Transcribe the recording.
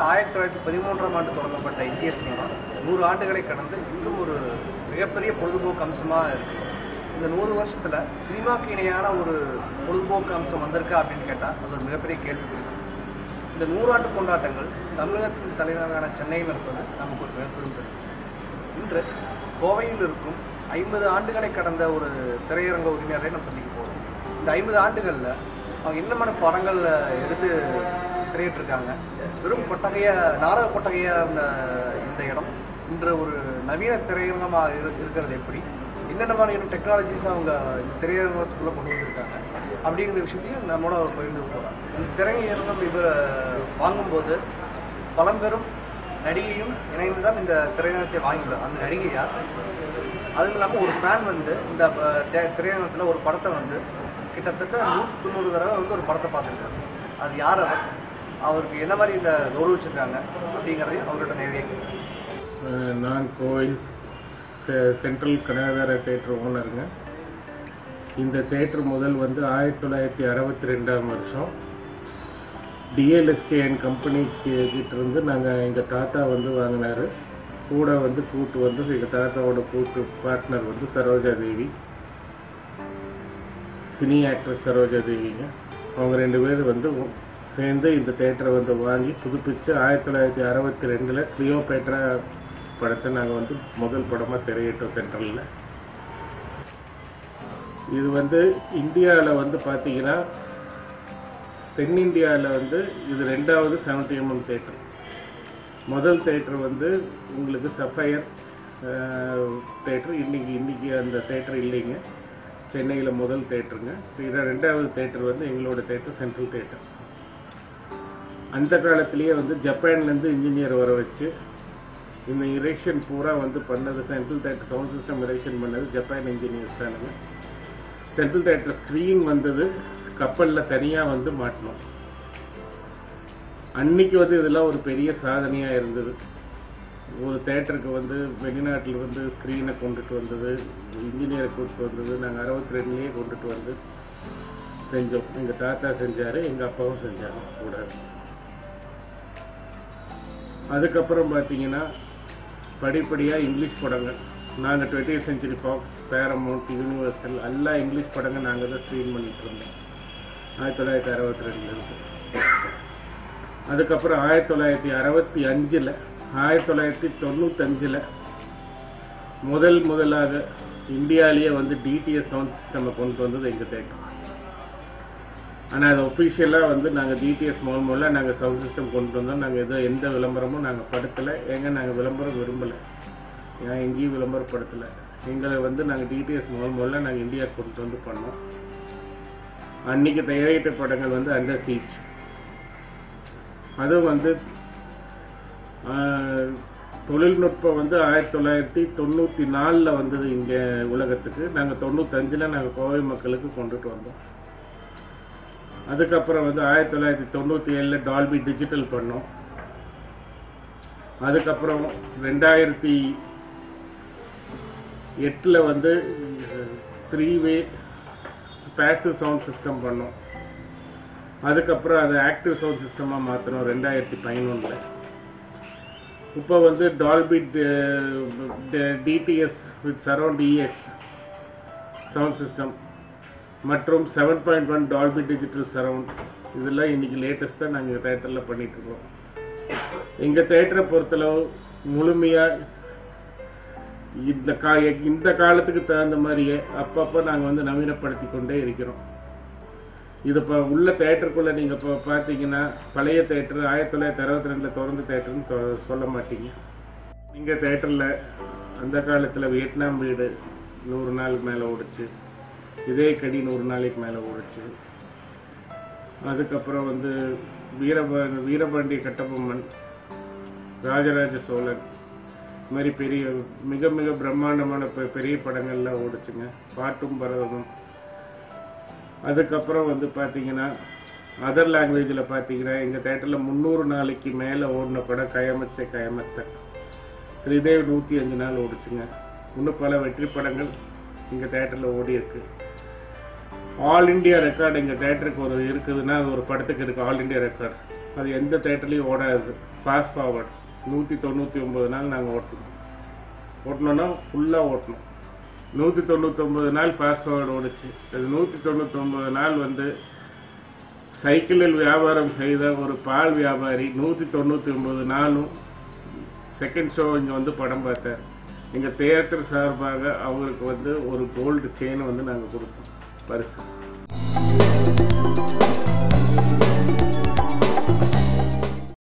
1913ஆம் ஆண்டு தொடங்கப்பட்ட இந்திய சினிமா 100 ஆண்டுகளை கடந்து இன்னும் ஒரு மிகப்பெரிய பொழுதுபோக்கு அம்சமா இருக்கு. இந்த 100 வருஷத்துல சினிமாக்கு இணையான ஒரு பொழுதுபோக்கு அம்சம் வந்திருக்கா அப்படின்னு கேட்டா அது ஒரு மிகப்பெரிய கேள்வி. இந்த 100 ஆண்டு கொண்டாட்டங்கள் தமிழகத்தின் தலைநகரான சென்னையில் இருப்பது நமக்கு ஒரு மிகப்பெரும் பெருமை. இன்று கோவையில் இருக்கும் 50 ஆண்டுகளை கடந்த ஒரு திரையரங்க உரிமையாளரை நம்ம சந்திக்க போகிறோம். இந்த 50 ஆண்டுகள்ல அவங்க என்னமான படங்கள் எடுத்து திரையிட்டிருக்காங்க. வெறும் கொட்டகையா நாடக கொட்டகையா இருந்த இந்த இடம் இன்று ஒரு நவீன திரையரங்கமா இருக்கிறது எப்படி, என்னென்ன மாதிரியான டெக்னாலஜிஸ் அவங்க இந்த திரையரங்கத்துக்குள்ள கொண்டு வந்திருக்காங்க அப்படிங்கிற விஷயத்தையும் நம்மளோட அவர் பகிர்ந்து போகிறார். இந்த திரையரங்கம் இவர் வாங்கும்போது பழம்பெரும் நடிகையும் இணைந்து தான் இந்த திரையரங்கத்தை வாங்கினார். அந்த நடிகை யார்? அதுவும் இல்லாமல் ஒரு ஃபேன் வந்து இந்த திரையரங்கத்தில் ஒரு படத்தை வந்து கிட்டத்தட்ட 190 தடவை வந்து ஒரு படத்தை பார்த்துருக்காரு. அது யார்? அவருக்கு என்ன மாதிரி இந்த கௌரவிச்சிருக்காங்க அப்படிங்கிறதையும் அவர்கிட்ட நேரடியாக. நான் கோயில் சென்ட்ரல் கனகதார தேட்டர் ஓனருங்க. இந்த தேட்டர் முதல் வந்து 1962ஆம் வருஷம் டிஎல்எஸ்கே அண்ட் கம்பெனி கிட்ட இருந்து நாங்கள் எங்கள் தாத்தா வந்து வாங்கினார். கூட வந்து கூட்டு வந்து எங்கள் தாத்தாவோட கூட்டு பார்ட்னர் வந்து சரோஜா தேவி, சினி ஆக்ட்ரஸ் சரோஜா தேவிங்க. அவங்க 2 பேர் வந்து சேர்ந்து இந்த தேட்டரை வந்து வாங்கி புதுப்பிச்சு 1962 கிளியோபேட்ரா படத்தை நாங்கள் வந்து முதல் படமாக திரையிட்டோம் சென்ட்ரலில். இது வந்து இந்தியாவில் வந்து பார்த்தீங்கன்னா தென்னிந்தியாவில் வந்து இது 2வது 70mm தேட்டர். முதல் தேட்டர் வந்து உங்களுக்கு சஃபயர் தேட்டர். இன்னைக்கு அந்த தேட்டர் இல்லைங்க, சென்னையில் முதல் தேட்டருங்க. 2வது தேட்டர் வந்து எங்களோட தேட்டர் சென்ட்ரல் தேட்டர். அந்த காலத்திலேயே வந்து ஜப்பான்லேருந்து இன்ஜினியர் வர வச்சு இந்த இரெக்ஷன் பூரா வந்து பண்ணது சென்ட்ரல் தேட்டர் சவுண்ட் சிஸ்டம் இரெக்ஷன் பண்ணது ஜப்பான் இன்ஜினியர்ஸ் தானுங்க. சென்ட்ரல் தேட்டர் ஸ்க்ரீன் வந்தது கப்பலில் தனியாக வந்து மாட்டணும். அன்னைக்கு வந்து இதெல்லாம் ஒரு பெரிய சாதனையாக இருந்தது. ஒரு தேட்டருக்கு வந்து வெளிநாட்டில் வந்து ஸ்க்ரீனை கொண்டுட்டு வந்தது, இன்ஜினியரை கொண்டுட்டு வந்தது நாங்கள் 62லேயே கொண்டுட்டு வந்து செஞ்சோம். எங்கள் தாத்தா செஞ்சார், எங்கள் அப்பாவும் செஞ்சாங்க கூட. அதுக்கப்புறம் பார்த்தீங்கன்னா படிப்படியாக இங்கிலீஷ் படங்கள் நாங்கள் 20th Century Fox, Paramount, Universal எல்லா இங்கிலீஷ் படங்கள் நாங்கள் தான் ஸ்க்ரீன் பண்ணிட்டு இருந்தோம் 1962. அதுக்கப்புறம் 1965 1995 முதலாக இந்தியாவிலேயே வந்து டிடிஎஸ் சவுண்ட் சிஸ்டம் கொண்டு வந்தது எங்கள் தேட்டர். ஆனால் அது ஒஃபிஷியலாக வந்து நாங்கள் டிடிஎஸ் முதல்ல நாங்கள் சவுண்ட் சிஸ்டம் கொண்டு வந்தோம். நாங்கள் எந்த விளம்பரமும் நாங்கள் படுத்தலை. நாங்கள் விளம்பரம் விரும்பலை, ஏன் எங்கேயும் விளம்பரப்படுத்தலை. எங்களை வந்து நாங்கள் டிடிஎஸ் முதல்ல நாங்கள் இந்தியா கொண்டு வந்து பண்ணோம். அன்னைக்கு தயாரித்த படங்கள் வந்து அண்டர் சீச். அதுவும் வந்து தொழில்நுட்பம் வந்து 1994 வந்தது இங்கே உலகத்துக்கு. நாங்கள் 95 நாங்கள் கோவை மக்களுக்கு கொண்டுட்டு வந்தோம். அதுக்கப்புறம் வந்து 1997 டால்பி டிஜிட்டல் பண்ணோம். அதுக்கப்புறம் 2008 வந்து 3-way பேசிவ் சவுண்ட் சிஸ்டம் பண்ணோம். அதுக்கப்புறம் அதை ஆக்டிவ் சவுண்ட் சிஸ்டமாக மாற்றினோம் 2011. இப்போ வந்து Dolby DTS with surround EX sound system மற்றும் 7.1 டால்பி டிஜிட்டல் சரவுண்ட், இதெல்லாம் இன்னைக்கு லேட்டஸ்ட்டாக நாங்கள் தேட்டரில் பண்ணிட்டு இருக்கோம். எங்கள் தேட்டரை பொறுத்தளவு முழுமையாக இந்த காலத்துக்கு தகுந்த மாதிரியே அப்பப்போ நாங்கள் வந்து நவீனப்படுத்தி கொண்டே இருக்கிறோம். இது இப்போ உள்ள தேட்டருக்குள்ளே நீங்கள் இப்போ பார்த்தீங்கன்னா பழைய தேட்டரு 1962 திறந்த தேட்டருன்னு சொல்ல மாட்டீங்க. எங்கள் தேட்டரில் அந்த காலத்தில் வியட்நாம் வீடு 100 நாளுக்கு மேலே ஓடிச்சு, இதே கடி 100 நாளைக்கு மேலே ஓடிச்சு. அதுக்கப்புறம் வந்து வீரபாண்டிய கட்டபொம்மன், ராஜராஜ சோழன், இது மாதிரி மிக மிக பிரம்மாண்டமான பெரிய படங்கள்லாம் ஓடிச்சுங்க, பாட்டும் பரவதும். அதுக்கப்புறம் வந்து பார்த்தீங்கன்னா அதர் லாங்குவேஜில் பார்த்தீங்கன்னா எங்கள் தேட்டரில் 300 நாளைக்கு மேலே ஓடின படம் கயமத் கயமத்தை, ஸ்ரீதேவ் 105 நாள் ஓடிச்சுங்க. இன்னும் பல வெற்றி படங்கள் எங்கள் தேட்டரில் ஓடி இருக்கு. ஆல் இண்டியா ரெக்கார்டு எங்கள் தேட்டருக்கு ஒரு இருக்குதுன்னா அது ஒரு படத்துக்கு இருக்குது ஆல் இண்டியா ரெக்கார்டு. அது எந்த தேட்டர்லையும் ஓடாது. ஃபாஸ்ட் ஃபார்வர்ட் 199 நாள் நாங்கள் ஓட்டணும்னா ஃபுல்லாக ஓட்டணும். 199 நாள் ஃபாஸ்ட் ஃபார்வர்டு ஓடிச்சு. அது 199 நாள் வந்து சைக்கிளில் வியாபாரம் செய்த ஒரு பால் வியாபாரி 199 நாளும் செகண்ட் ஷோ இங்கே வந்து படம் பார்த்தார். எங்கள் தியேட்டர் சார்பாக அவருக்கு வந்து ஒரு கோல்டு செயின் வந்து நாங்கள் கொடுத்தோம் பரிசு.